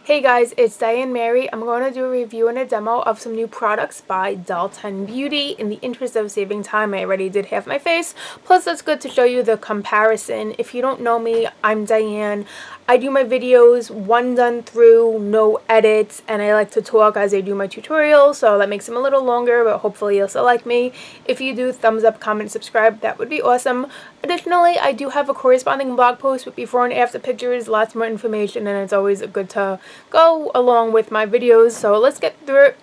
Hey guys, it's Diane Mary. I'm going to do a review and a demo of some new products by Doll10 Beauty. In the interest of saving time, I already did half my face. Plus, it's good to show you the comparison. If you don't know me, I'm Diane. I do my videos one done through, no edits, and I like to talk as I do my tutorials, so that makes them a little longer, but hopefully you'll still like me. If you do, thumbs up, comment, subscribe, that would be awesome. Additionally, I do have a corresponding blog post with before and after pictures, lots more information, and it's always good to go along with my videos, so let's get through it.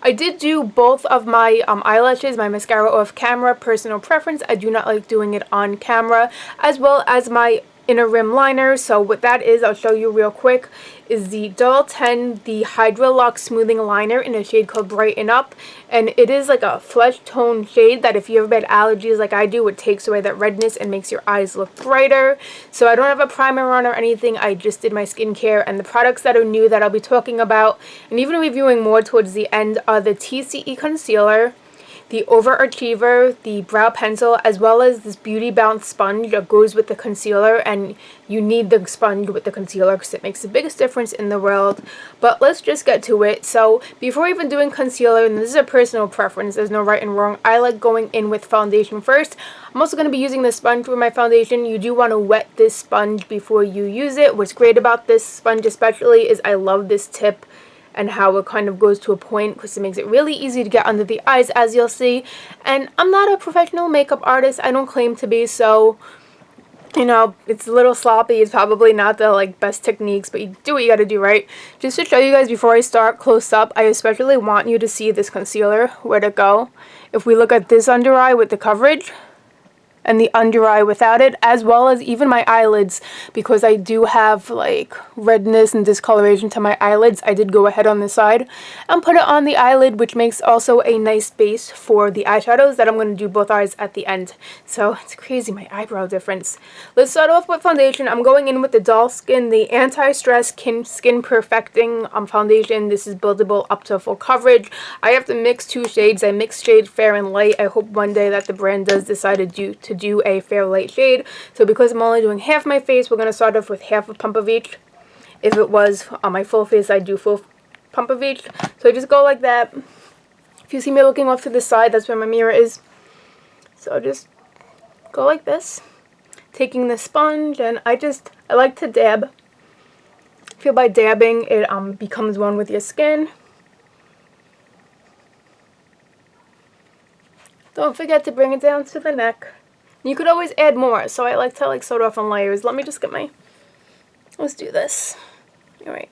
I did do both of my eyelashes, my mascara off camera, personal preference. I do not like doing it on camera, as well as my inner rim liner. So what that is, I'll show you real quick, is the Doll10, the HydraLux smoothing liner in a shade called Brighten Up, and it is like a flesh tone shade that if you have bad allergies like I do, it takes away that redness and makes your eyes look brighter. So I don't have a primer on or anything, I just did my skincare, and the products that are new that I'll be talking about and even reviewing more towards the end are the T.C.E concealer, the OverArchiever, the brow pencil, as well as this Beauty Bounce sponge that goes with the concealer, and you need the sponge with the concealer because it makes the biggest difference in the world. But let's just get to it. So before even doing concealer, and this is a personal preference, there's no right and wrong, I like going in with foundation first. I'm also going to be using the sponge with my foundation. You do want to wet this sponge before you use it. What's great about this sponge especially is I love this tip and how it kind of goes to a point because it makes it really easy to get under the eyes, as you'll see. And I'm not a professional makeup artist, I don't claim to be, so you know, it's a little sloppy. It's probably not the best techniques, but you do what you gotta do, right? Just to show you guys before I start close up, I especially want you to see this concealer, where to go. If we look at this under eye with the coverage and the under eye without it, as well as even my eyelids, because I do have redness and discoloration to my eyelids, I did go ahead on the side and put it on the eyelid, which makes also a nice base for the eyeshadows that I'm going to do both eyes at the end. So it's crazy, my eyebrow difference. Let's start off with foundation. I'm going in with the DollSkin, the Anti-Stress Skin Perfecting foundation. This is buildable up to full coverage. I have to mix two shades. I mixed shade fair and light. I hope one day that the brand does decide to do a fair light shade. So because I'm only doing half my face, we're going to start off with half a pump of each. If it was on my full face, I'd do full pump of each. So I just go like that. If you see me looking off to the side, that's where my mirror is. So just go like this, taking the sponge, and I like to dab. I feel by dabbing it becomes one with your skin. Don't forget to bring it down to the neck. You could always add more, so I like to start off on layers. Let me just get let's do this. Alright.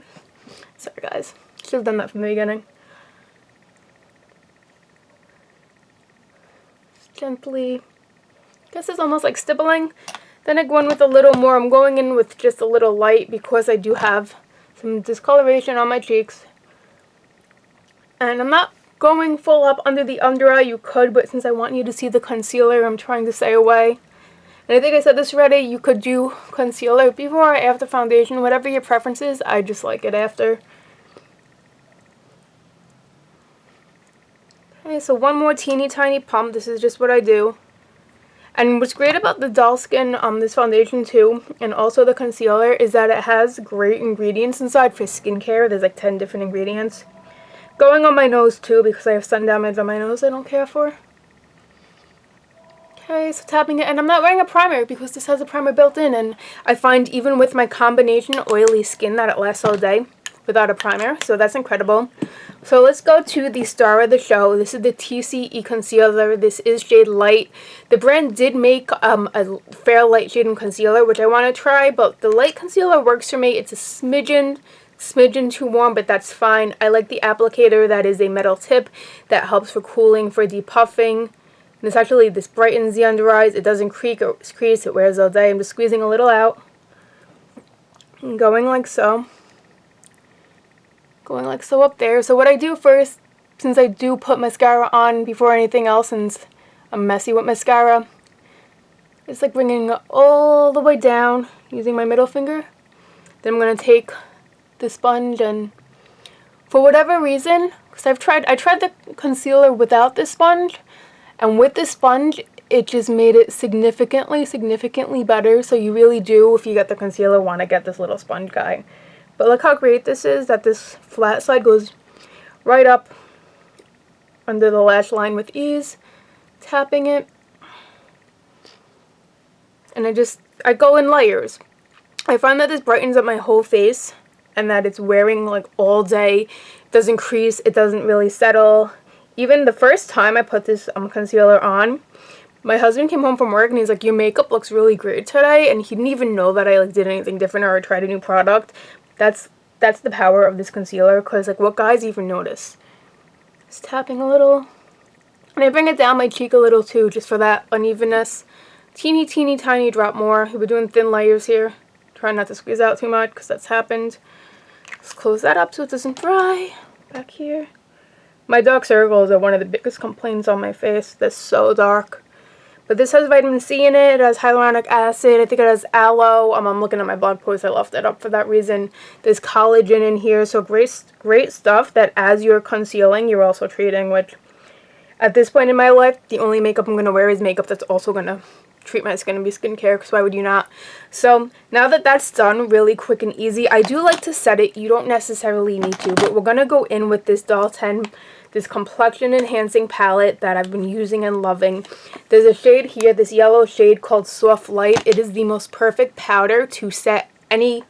Sorry guys. Should have done that from the beginning. Just gently. I guess it's almost like stippling. Then I go in with a little more. I'm going in with just a little light because I do have some discoloration on my cheeks. And I'm not going full up under the under eye. You could, but since I want you to see the concealer, I'm trying to stay away. And I think I said this already, you could do concealer before or after foundation, whatever your preference is. I just like it after. Okay, so one more teeny tiny pump. This is just what I do. And what's great about the DollSkin, this foundation too, and also the concealer, is that it has great ingredients inside for skincare. There's 10 different ingredients. Going on my nose too, because I have sun damage on my nose I don't care for. Okay, so tapping it, and I'm not wearing a primer because this has a primer built in, and I find even with my combination oily skin that it lasts all day without a primer, so that's incredible. So let's go to the star of the show. This is the T.C.E concealer. This is shade light. The brand did make a fair light shade in concealer, which I want to try, but the light concealer works for me. It's a smidgen too warm, but that's fine. I like the applicator that is a metal tip that helps for cooling, for depuffing. And it's actually, this brightens the under eyes. It doesn't crease, it wears all day. I'm just squeezing a little out. And going like so. Going like so up there. So what I do first, since I do put mascara on before anything else, since I'm messy with mascara, it's bringing it all the way down using my middle finger. Then I'm going to take the sponge, and for whatever reason, because I tried the concealer without the sponge, and with the sponge it just made it significantly better. So you really do, if you get the concealer, want to get this little sponge guy, But look how great this is, that this flat side goes right up under the lash line with ease. Tapping it. And I go in layers. I find that this brightens up my whole face and that it's wearing like all day. It doesn't crease, it doesn't really settle. Even the first time I put this concealer on, my husband came home from work and he's like, your makeup looks really great today, and he didn't even know that I like did anything different or I tried a new product. That's the power of this concealer, because like, what guys even notice? Just tapping a little. And I bring it down my cheek a little too, just for that unevenness. Teeny tiny drop more. We're doing thin layers here. Trying not to squeeze out too much because that's happened. Let's close that up so it doesn't dry. Back here. My dark circles are one of the biggest complaints on my face. They're so dark. But this has vitamin C in it. It has hyaluronic acid. I think it has aloe. I'm looking at my blog post. I left it up for that reason. There's collagen in here. So great stuff that as you're concealing, you're also treating, which at this point in my life, the only makeup I'm going to wear is makeup that's also going to treat my skin and be skincare, because why would you not? So now that that's done really quick and easy, I do like to set it. You don't necessarily need to, but we're going to go in with this Doll 10, this complexion enhancing palette that I've been using and loving. There's a shade here, this yellow shade called Soft Light. It is the most perfect powder to set any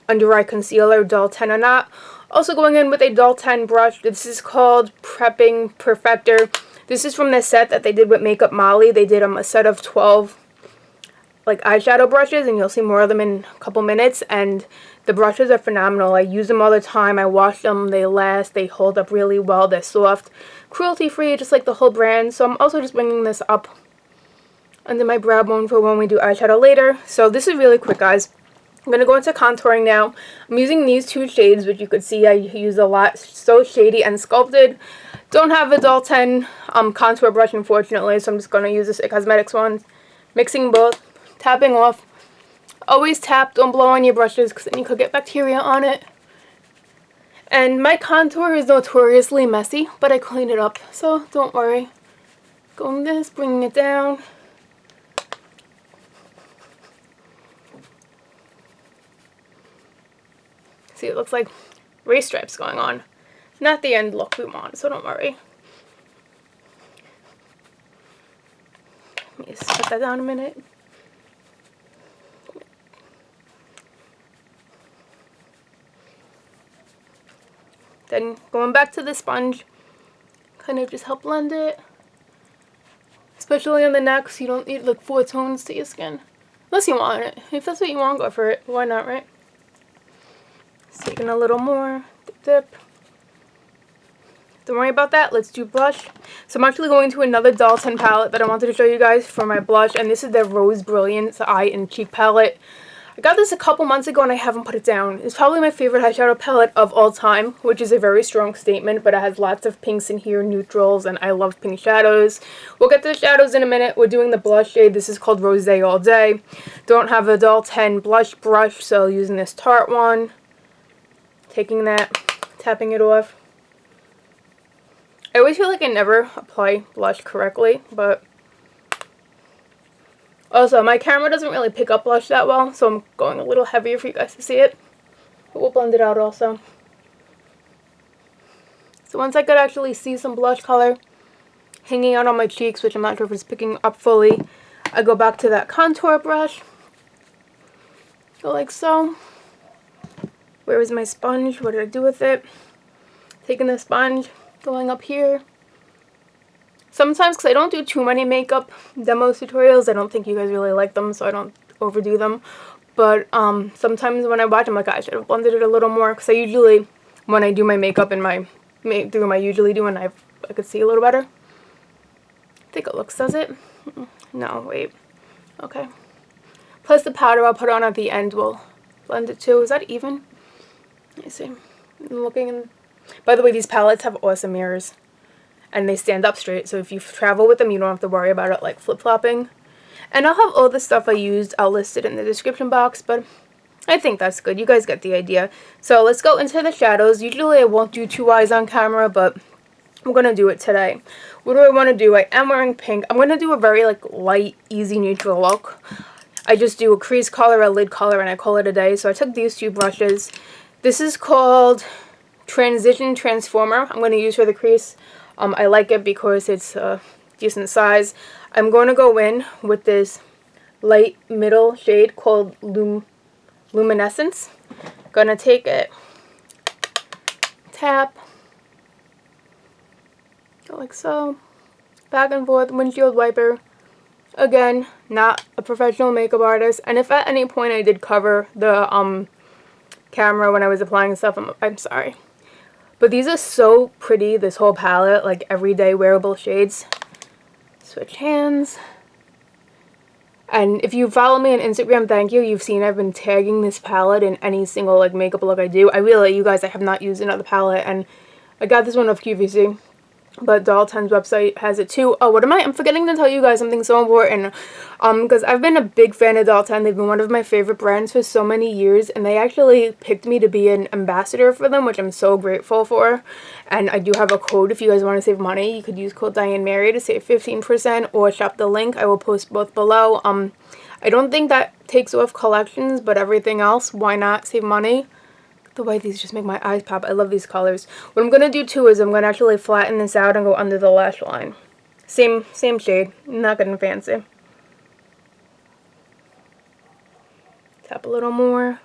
under eye concealer, Doll 10 or not. Also going in with a Doll 10 brush. This is called Prepping Perfector. This is from the set that they did with Makeup Molly. They did a set of 12 like eyeshadow brushes, and you'll see more of them in a couple minutes, and the brushes are phenomenal. I use them all the time. I wash them, they last, they hold up really well, they're soft, cruelty free, just like the whole brand. So I'm also just bringing this up under my brow bone for when we do eyeshadow later. So this is really quick, guys. I'm going to go into contouring now. I'm using these two shades, which you could see I use a lot. So Shady and Sculpted. Don't have a Doll 10 contour brush, unfortunately, so I'm just going to use this Cosmetics one. Mixing both. Tapping off. Always tap, don't blow on your brushes, because then you could get bacteria on it. And my contour is notoriously messy, but I clean it up, so don't worry. Going this, bringing it down. See, it looks like race stripes going on. Not the end look we want, so don't worry. Let me just put that down a minute. Then going back to the sponge, kind of just help blend it. Especially on the neck, so you don't need like 4 tones to your skin. Unless you want it. If that's what you want, go for it. Why not, right? Just taking a little more. Dip, dip. Don't worry about that. Let's do blush. So I'm actually going to another Doll 10 palette that I wanted to show you guys for my blush. And this is the Rose Brilliance Eye and Cheek palette. I got this a couple months ago and I haven't put it down. It's probably my favorite eyeshadow palette of all time, which is a very strong statement, but it has lots of pinks in here, neutrals, and I love pink shadows. We'll get to the shadows in a minute. We're doing the blush shade. This is called Rosé All Day. Don't have a Doll 10 blush brush, so using this Tarte one. Taking that, tapping it off. I always feel like I never apply blush correctly, but also, my camera doesn't really pick up blush that well, so I'm going a little heavier for you guys to see it. But we'll blend it out also. So once I could actually see some blush color hanging out on my cheeks, which I'm not sure if it's picking up fully, I go back to that contour brush. Go like so. Where is my sponge? What did I do with it? Taking the sponge, going up here. Sometimes, because I don't do too many makeup demo tutorials, I don't think you guys really like them, so I don't overdo them. But sometimes when I watch, I'm like, I should have blended it a little more, because I usually, when I do my makeup and through my usually do, and I could see a little better. I think it looks, does it? No, wait. Okay. Plus the powder I'll put on at the end will blend it too. Is that even? Let me see. I'm looking. By the way, these palettes have awesome mirrors. And they stand up straight, so if you travel with them, you don't have to worry about it like flip-flopping. And I'll have all the stuff I used, I'll list it in the description box, but I think that's good. You guys get the idea. So let's go into the shadows. Usually I won't do 2 eyes on camera, but I'm going to do it today. What do I want to do? I am wearing pink. I'm going to do a very like light, easy, neutral look. I just do a crease color, a lid color, and I call it a day. So I took these 2 brushes. This is called Transition Transformer. I'm going to use for the crease. I like it because it's a decent size. I'm going to go in with this light middle shade called Luminescence. Gonna take it, tap, go like so, back and forth, windshield wiper. Again, not a professional makeup artist, and if at any point I did cover the camera when I was applying stuff, I'm sorry. But these are so pretty, this whole palette, like everyday wearable shades. Switch hands. And if you follow me on Instagram, thank you. You've seen I've been tagging this palette in any single like makeup look I do. I really, you guys, I have not used another palette, and I got this one off QVC. But Doll10's website has it too. Oh, I'm forgetting to tell you guys something so important. Because I've been a big fan of Doll10. They've been one of my favorite brands for so many years. And they actually picked me to be an ambassador for them, which I'm so grateful for. And I do have a code if you guys want to save money. You could use code DianeMary to save 15% or shop the link. I will post both below. I don't think that takes off collections, but everything else, why not save money? The way these just make my eyes pop. I love these colors. What I'm going to do too is I'm going to actually flatten this out and go under the lash line. Same shade. Not getting fancy. Tap a little more.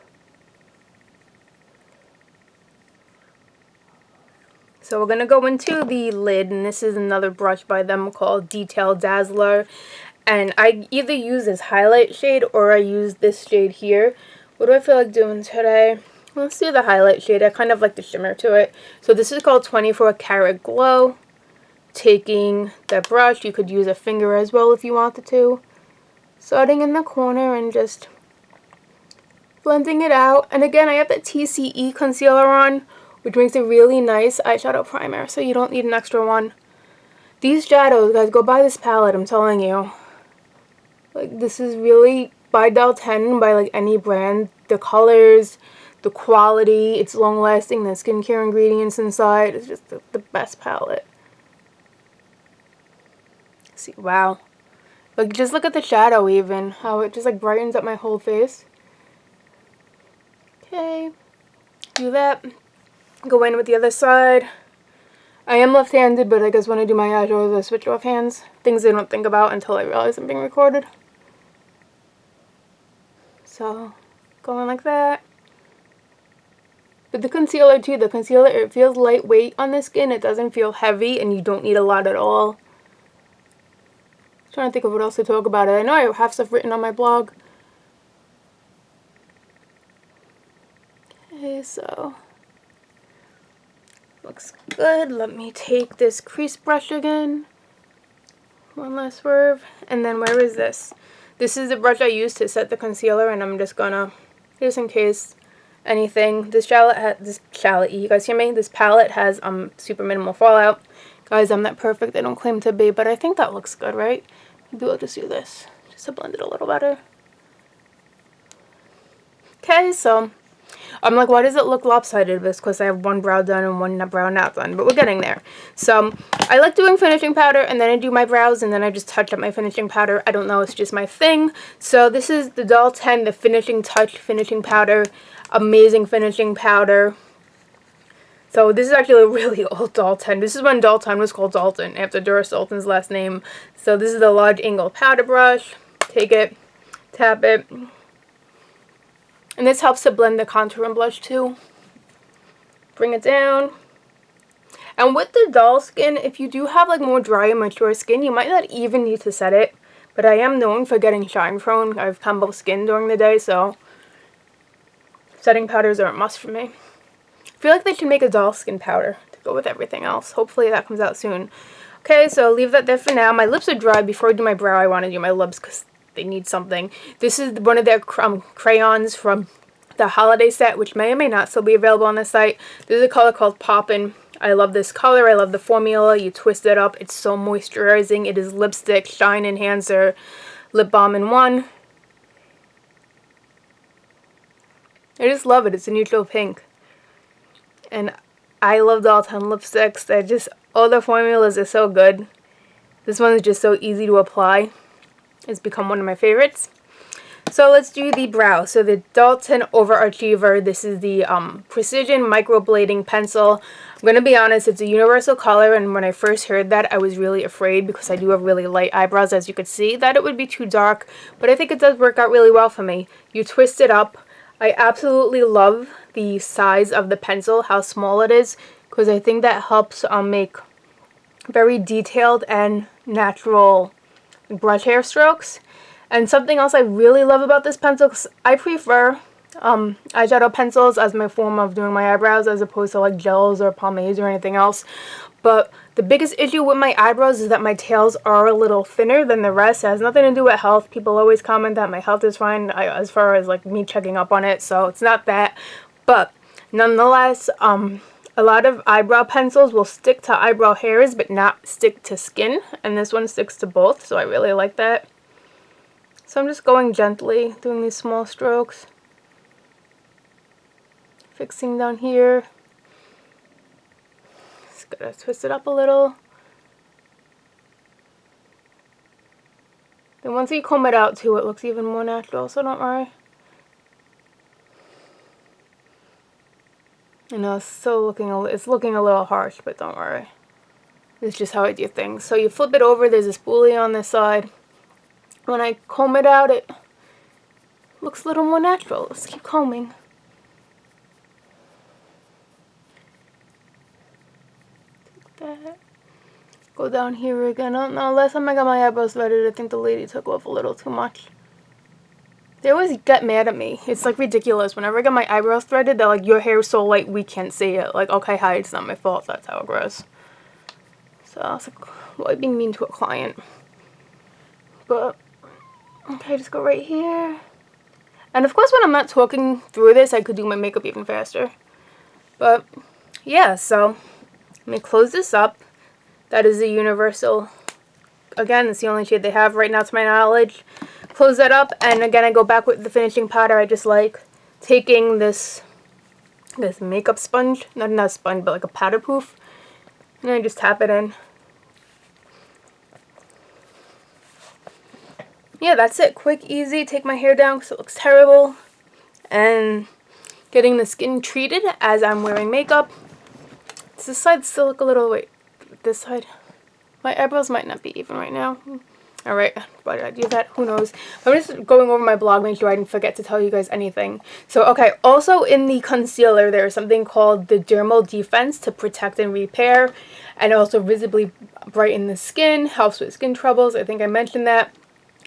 So we're going to go into the lid, and this is another brush by them called Detail Dazzler. And I either use this highlight shade or I use this shade here. What do I feel like doing today? Let's do the highlight shade. I kind of like the shimmer to it. So this is called 24 Karat Glow. Taking the brush, you could use a finger as well if you wanted to. Starting in the corner and just blending it out. And again, I have the T.C.E concealer on, which makes a really nice eyeshadow primer, so you don't need an extra one. These shadows, guys, go buy this palette, I'm telling you. Like, this is really by Doll10, by like any brand. The colors, the quality, it's long lasting, the skincare ingredients inside, it's just the best palette. See, wow. Like, just look at the shadow even, how it just like brightens up my whole face. Okay, do that. Go in with the other side. I am left-handed, but I guess when I do my eyeshadows, I switch off hands. Things I don't think about until I realize I'm being recorded. So, going like that. But the concealer too, it feels lightweight on the skin. It doesn't feel heavy, and you don't need a lot at all. I'm trying to think of what else to talk about it. I know I have stuff written on my blog. Okay, so looks good. Let me take this crease brush again. One last swerve. And then where is this? This is the brush I used to set the concealer, and I'm just gonna, just in case anything. This palette, you guys hear me? This palette has super minimal fallout. Guys, I'm not perfect. I don't claim to be, but I think that looks good, right? Maybe I'll just do this just to blend it a little better. Okay, so I'm like, why does it look lopsided? This because I have one brow done and one brow not done, but we're getting there. So I like doing finishing powder, and then I do my brows, and then I just touch up my finishing powder. I don't know, it's just my thing. So this is the Doll10, the Finishing Touch finishing powder. Amazing finishing powder. So this is actually a really old Doll10. This is when Doll10 was called Dalton, after Doris Dalton's last name. So this is the large angle powder brush. Take it, tap it. And this helps to blend the contour and blush too. Bring it down. And with the DollSkin, if you do have like more dry and mature skin, you might not even need to set it. But I am known for getting shine prone. I have combo skin during the day, so setting powders are a must for me. I feel like they should make a DollSkin powder to go with everything else. Hopefully that comes out soon. Okay, so leave that there for now. My lips are dry. Before I do my brow, I want to do my lips because they need something. This is one of their crayons from the holiday set, which may or may not still be available on the site. This is a color called Poppin. I love this color. I love the formula. You twist it up. It's so moisturizing. It is lipstick, shine enhancer, lip balm in one. I just love it. It's a neutral pink. And I love Doll10 lipsticks. They're just, all the formulas are so good. This one is just so easy to apply. It's become one of my favorites. So let's do the brow. So the Dalton OverArchiever, this is the Precision Microblading Pencil. I'm going to be honest, it's a universal color, and when I first heard that, I was really afraid because I do have really light eyebrows, as you could see, that it would be too dark, but I think it does work out really well for me. You twist it up. I absolutely love the size of the pencil, how small it is, because I think that helps make very detailed and natural brush hair strokes. And something else I really love about this pencil, because I prefer eyeshadow pencils as my form of doing my eyebrows as opposed to like gels or pomades or anything else. But the biggest issue with my eyebrows is that my tails are a little thinner than the rest. It has nothing to do with health. People always comment that my health is fine as far as like me checking up on it, so it's not that. But nonetheless, a lot of eyebrow pencils will stick to eyebrow hairs but not stick to skin, and this one sticks to both, so I really like that. So I'm just going gently, doing these small strokes. Fixing down here. Just gotta twist it up a little. Then once you comb it out too, it looks even more natural, so don't worry. I know it's looking a little harsh, but don't worry. It's just how I do things. So you flip it over, there's a spoolie on this side. When I comb it out, it looks a little more natural. Let's keep combing. Take that. Go down here again. Oh no, last time I got my eyebrows threaded, I think the lady took off a little too much. They always get mad at me. It's like ridiculous. Whenever I get my eyebrows threaded, they're like, your hair is so light we can't see it. Like, okay, hi, it's not my fault. That's how it grows. So I was like, why well, being mean to a client? But okay, just go right here. And of course, when I'm not talking through this, I could do my makeup even faster. But yeah, so let me close this up. That is a universal. Again, it's the only shade they have right now to my knowledge. Close that up, and again, I go back with the finishing powder. I just like taking this makeup sponge, not a sponge, but like a powder poof, and I just tap it in. Yeah, that's it. Quick, easy. Take my hair down because it looks terrible. And getting the skin treated as I'm wearing makeup. Does this side still look a little, wait, this side? My eyebrows might not be even right now. Alright, why did I do that? Who knows? I'm just going over my blog, make sure I didn't forget to tell you guys anything. So, okay, also in the concealer, there's something called the Dermal Defense to protect and repair. And also visibly brighten the skin, helps with skin troubles. I think I mentioned that.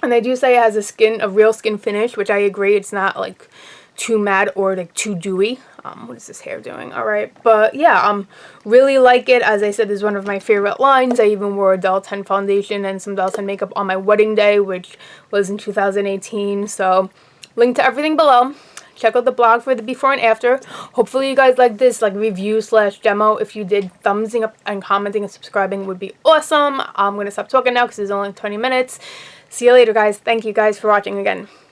And they do say it has a real skin finish, which I agree. It's not like too matte or like too dewy. What is this hair doing? Alright, but yeah, really like it. As I said, this is one of my favorite lines. I even wore a Dalton foundation and some Dalton makeup on my wedding day, which was in 2018. So, link to everything below. Check out the blog for the before and after. Hopefully you guys like this review / demo. If you did, thumbsing up and commenting and subscribing would be awesome. I'm going to stop talking now because it's only 20 minutes. See you later, guys. Thank you guys for watching again.